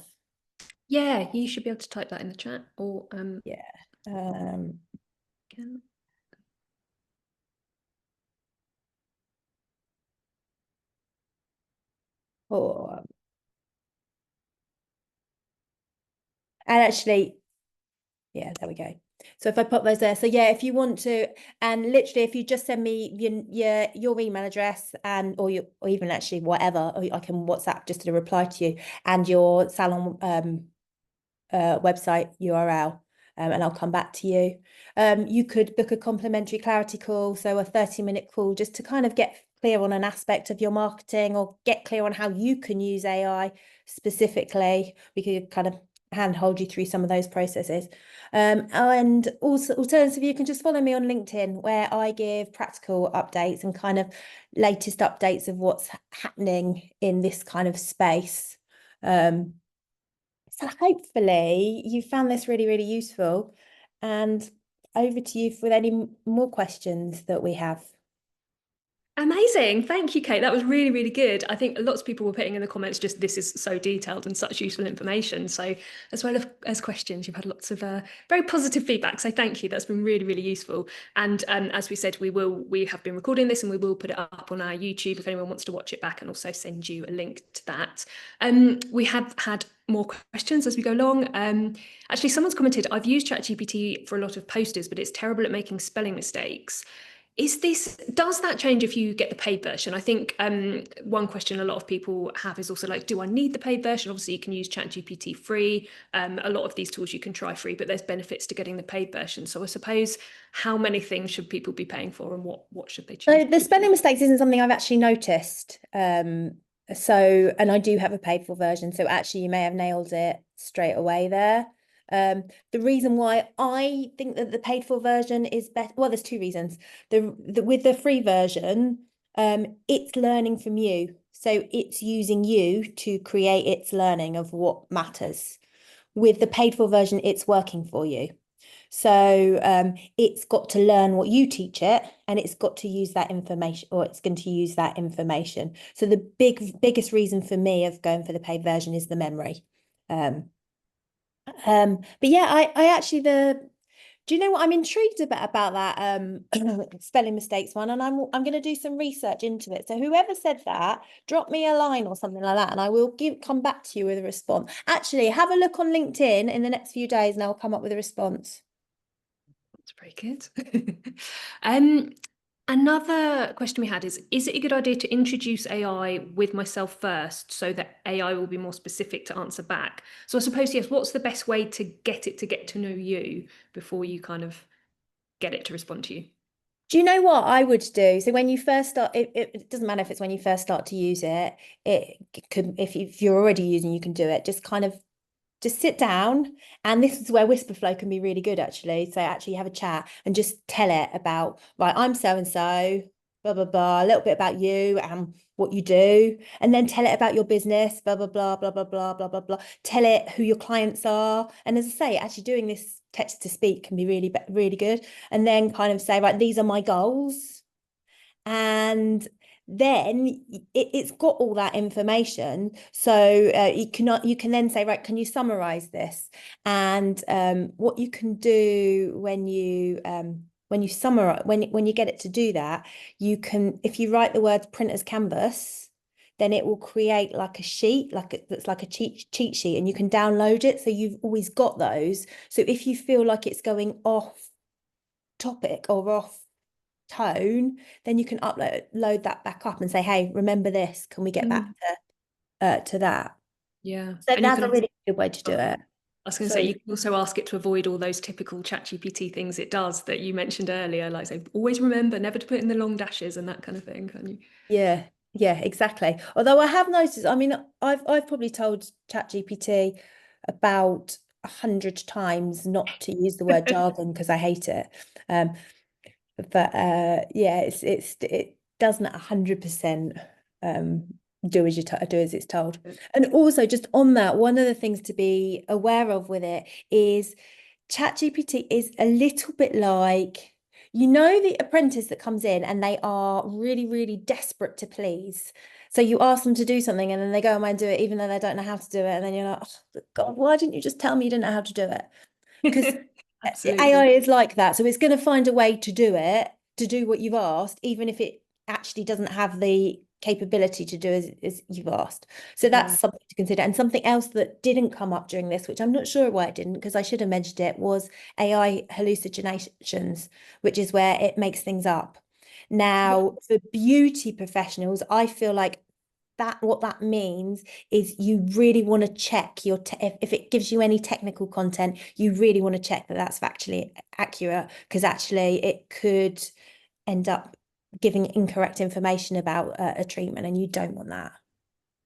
A: Yeah, you should be able to type that in the chat, or
B: Yeah.
A: again.
B: Or and actually, yeah, there we go. So if I pop those there, so yeah, if you want to, and literally, if you just send me your email address or even actually whatever, or I can WhatsApp just to reply to you, and your salon website URL, and I'll come back to you. You could book a complimentary clarity call, so a 30-minute call, just to kind of get clear on an aspect of your marketing, or get clear on how you can use AI specifically. We could kind of handhold you through some of those processes. And also, alternatively, you can just follow me on LinkedIn, where I give practical updates and kind of latest updates of what's happening in this kind of space. So hopefully you found this really, really useful. And over to you with any more questions that we have.
A: Amazing. Thank you, Kate. That was really, really good. I think lots of people were putting in the comments just this is so detailed and such useful information. So as well as questions, you've had lots of very positive feedback. So thank you. That's been really, really useful. And as we said, we have been recording this and we will put it up on our YouTube if anyone wants to watch it back, and also send you a link to that. We have had more questions as we go along. Actually, someone's commented, I've used ChatGPT for a lot of posters, but it's terrible at making spelling mistakes. Does that change if you get the paid version? I think one question a lot of people have is also like, do I need the paid version? Obviously, you can use ChatGPT free. A lot of these tools you can try free, but there's benefits to getting the paid version. So I suppose, how many things should people be paying for, and what should they choose?
B: So the spelling mistakes isn't something I've actually noticed. And I do have a paid for version. So actually you may have nailed it straight away there. The reason why I think that the paid for version is better, well, there's two reasons. With the free version, it's learning from you. So it's using you to create its learning of what matters. With the paid for version, it's working for you. So it's got to learn what you teach it, and it's got to use that information, or it's going to use that information. So the biggest reason for me of going for the paid version is the memory. But yeah, I actually do you know what I'm intrigued about that spelling mistakes one, and I'm going to do some research into it. So whoever said that, drop me a line or something like that, and I will come back to you with a response. Actually, have a look on LinkedIn in the next few days, and I'll come up with a response.
A: That's very good. Another question we had is it a good idea to introduce AI with myself first, so that AI will be more specific to answer back? So I suppose, yes, what's the best way to get it to get to know you before you kind of get it to respond to you?
B: Do you know what I would do? So when you first start, it doesn't matter if it's when you first start to use it. It could, if you're already using, you can do it. Just sit down, and this is where whisper flow can be really good, actually. So actually have a chat and just tell it about, right, I'm so and so, blah blah blah, a little bit about you and what you do, and then tell it about your business, blah blah blah blah blah blah blah blah blah. Tell it who your clients are, and as I say, actually doing this text to speak can be really good. And then kind of say, right, these are my goals. And then it's got all that information. So you can then say, right, can you summarize this? And what you can do when you summarize, when you get it to do that, you can, if you write the words printer's canvas, then it will create like a sheet, that's like a cheat sheet, and you can download it. So you've always got those. So if you feel like it's going off topic or off tone, then you can load that back up and say, hey, remember this, can we get back to that?
A: Yeah.
B: So
A: And you
B: that's a
A: can,
B: really good way to do
A: oh,
B: it.
A: I was going to
B: So
A: say, you can also ask it to avoid all those typical ChatGPT things it does that you mentioned earlier, like say, always remember never to put in the long dashes and that kind of thing, can you?
B: yeah, exactly. Although I have noticed, I mean, I've probably told ChatGPT about 100 times not to use the word jargon because I hate it. Um, but yeah, it doesn't 100% do as it's told. And also, just on that, one of the things to be aware of with it is ChatGPT is a little bit like, the apprentice that comes in and they are really, really desperate to please. So you ask them to do something and then they go away and do it, even though they don't know how to do it. And then you're like, oh, God, why didn't you just tell me you didn't know how to do it? Because AI
A: Absolutely.
B: is like that. So it's going to find a way to do it, to do what you've asked, even if it actually doesn't have the capability to do as you've asked. So
A: Yeah.
B: that's something to consider. And something else that didn't come up during this, which I'm not sure why it didn't, because I should have mentioned it, was AI hallucinations, which is where it makes things up. Now, for beauty professionals, I feel like what that means is you really want to check if it gives you any technical content, you really want to check that that's factually accurate, because actually it could end up giving incorrect information about a treatment, and you don't want that.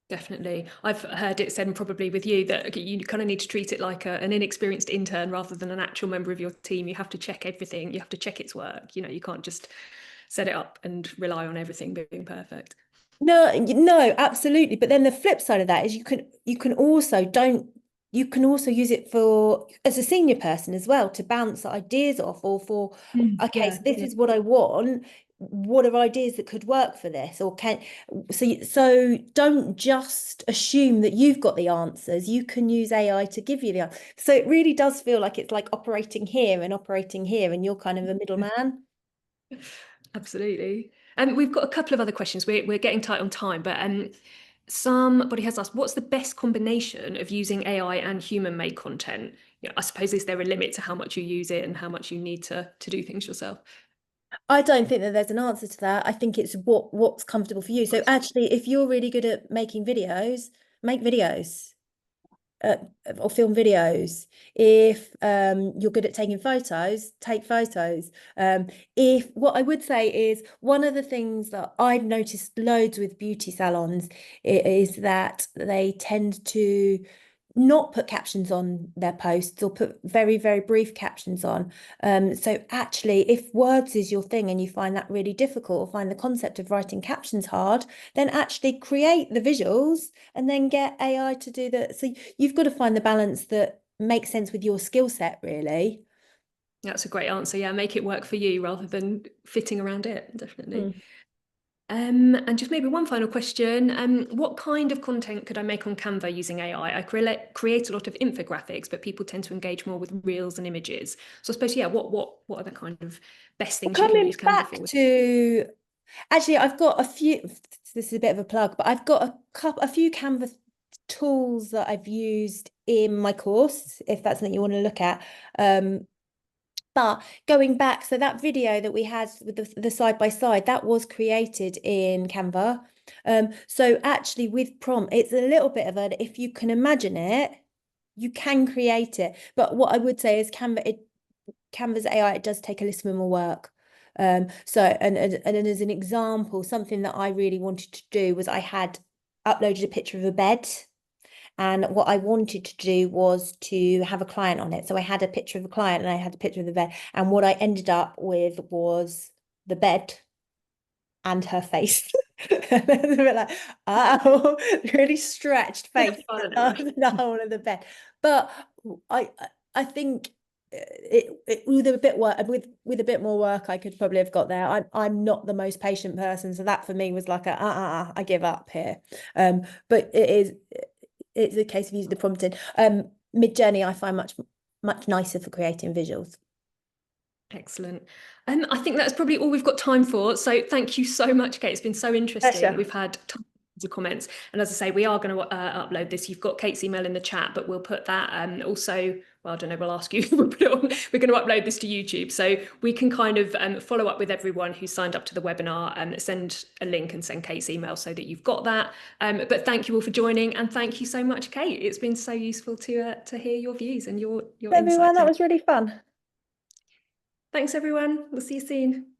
A: Definitely. I've heard it said, probably with you, that you kind of need to treat it like an inexperienced intern rather than an actual member of your team. You have to check everything. You have to check its work. You can't just set it up and rely on everything being perfect.
B: No, absolutely. But then the flip side of that is you can also use it for, as a senior person as well, to bounce ideas off, or for, okay,
A: Yeah,
B: so this
A: yeah.
B: is what I want. What are ideas that could work for this? Or so don't just assume that you've got the answers. You can use AI to give you the answer. So it really does feel like it's like operating here and operating here, and you're kind of a middleman.
A: Absolutely. And we've got a couple of other questions. We're getting tight on time, but somebody has asked, what's the best combination of using AI and human-made content? I suppose, is there a limit to how much you use it and how much you need to do things yourself?
B: I don't think that there's an answer to that. I think it's what's comfortable for you. So actually, if you're really good at making videos, make videos, uh, or film videos. If you're good at taking photos, take photos. If what I would say is, one of the things that I've noticed loads with beauty salons is that they tend to not put captions on their posts, or put very, very brief captions on. So actually, if words is your thing and you find that really difficult, or find the concept of writing captions hard, then actually create the visuals and then get AI to do the. So you've got to find the balance that makes sense with your skill set, really.
A: That's a great answer. Yeah, make it work for you rather than fitting around it, definitely.
B: Mm.
A: And just maybe one final question. What kind of content could I make on Canva using AI? I create a lot of infographics, but people tend to engage more with reels and images. So I suppose, yeah, what are the kind of best things you can
B: Coming
A: use Canva
B: back
A: for?
B: to, actually, I've got a few. This is a bit of a plug, but I've got a few Canva tools that I've used in my course, if that's something you want to look at. But going back, so that video that we had with the side by side, that was created in Canva. So actually, with prompt, it's a little bit of a, if you can imagine it, you can create it. But what I would say is Canva's AI, it does take a little bit more work. So and as an example, something that I really wanted to do was, I had uploaded a picture of a bed. And what I wanted to do was to have a client on it. So I had a picture of a client and I had a picture of the bed. And what I ended up with was the bed and her face. And a bit like, oh, really stretched face.
A: Fun
B: The whole of the bed. But I I think with a bit work, with a bit more work, I could probably have got there. I'm not the most patient person, so that for me was like I give up here. But it's a case of using the prompting. Mid-Journey I find much nicer for creating visuals.
A: Excellent. I think that's probably all we've got time for. So thank you so much, Kate. It's been so interesting.
B: Pleasure.
A: We've had tons of comments. And as I say, we are going to upload this. You've got Kate's email in the chat, but we'll put that also, well, I don't know, we'll ask you. We'll put it on. We're going to upload this to YouTube. So we can kind of follow up with everyone who signed up to the webinar and send a link and send Kate's email so that you've got that. But thank you all for joining. And thank you so much, Kate. It's been so useful to hear your views and your
B: Everyone,
A: insights.
B: that was really fun.
A: Thanks, everyone. We'll see you soon.